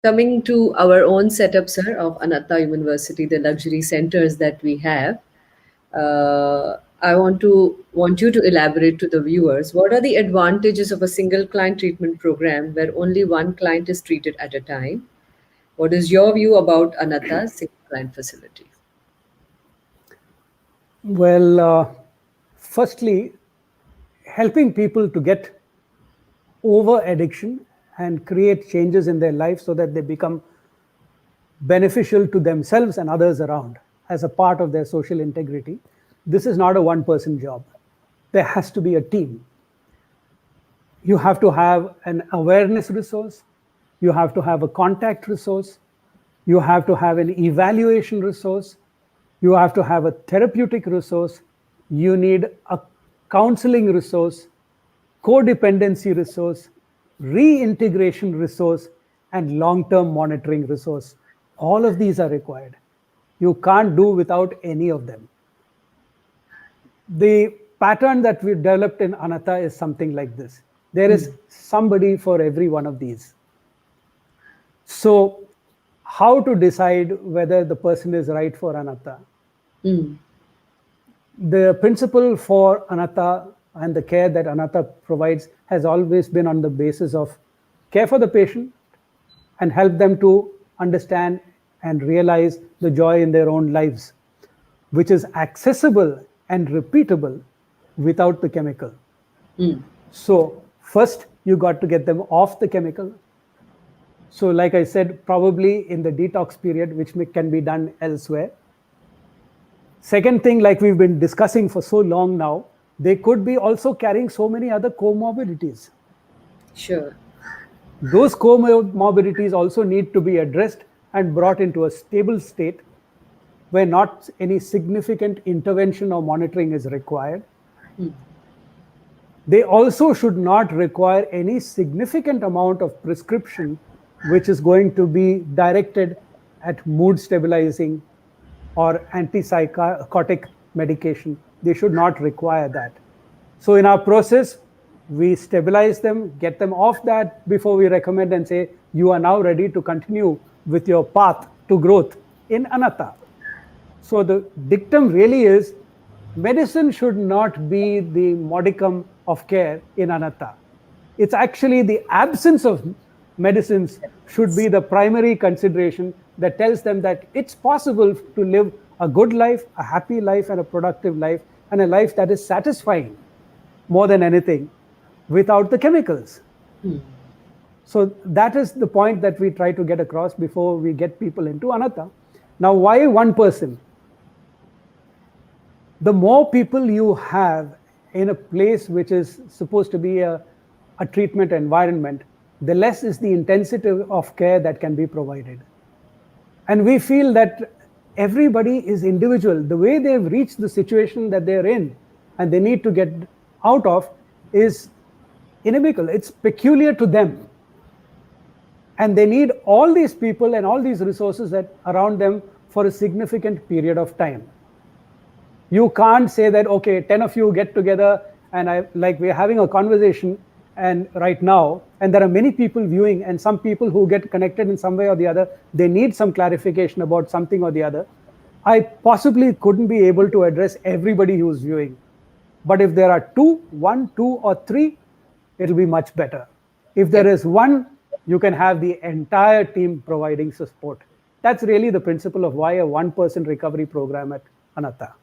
Coming to our own setup, sir, of Anatta University, the luxury centers that we have, I want you to elaborate to the viewers what are the advantages of a single client treatment program where only one client is treated at a time. What is your view about Anatta's single client facility? Well, firstly, helping people to get over addiction and create changes in their life so that they become beneficial to themselves and others around as a part of their social integrity. This is not a one-person job. There has to be a team. You have to have an awareness resource. You have to have a contact resource. You have to have an evaluation resource. You have to have a therapeutic resource. You need a counseling resource, codependency resource, reintegration resource, and long-term monitoring resource. All of these are required. You can't do without any of them. The pattern that we developed in Anatta is something like this. There is somebody for every one of these. So how to decide whether the person is right for Anatta? The principle for Anatta and the care that Anatta provides has always been on the basis of care for the patient and help them to understand and realize the joy in their own lives, which is accessible and repeatable without the chemical. So first, you got to get them off the chemical. So like I said, probably in the detox period, which can be done elsewhere. Second thing, like we've been discussing for so long now, they could be also carrying so many other comorbidities. Sure. Those comorbidities also need to be addressed and brought into a stable state where not any significant intervention or monitoring is required. They also should not require any significant amount of prescription, which is going to be directed at mood stabilizing or antipsychotic medication. They should not require that. So in our process, we stabilize them, get them off that before we recommend and say, you are now ready to continue with your path to growth in Anatta. So the dictum really is, medicine should not be the modicum of care in Anatta. It's actually the absence of medicines should be the primary consideration that tells them that it's possible to live a good life, a happy life, and a productive life, and a life that is satisfying more than anything without the chemicals. So that is the point that we try to get across before we get people into Anatta. Now, why one person? The more people you have in a place which is supposed to be a treatment environment, the less is the intensity of care that can be provided. And we feel that everybody is individual. The way they've reached the situation that they're in and they need to get out of is inimical. It's peculiar to them. And they need all these people and all these resources that around them for a significant period of time. You can't say that, okay, 10 of you get together and we're having a conversation and right now, and there are many people viewing and some people who get connected in some way or the other, they need some clarification about something or the other. I possibly couldn't be able to address everybody who's viewing. But if there are one, two, or three, it'll be much better. If there is one, you can have the entire team providing support. That's really the principle of why a one-person recovery program at Anatta.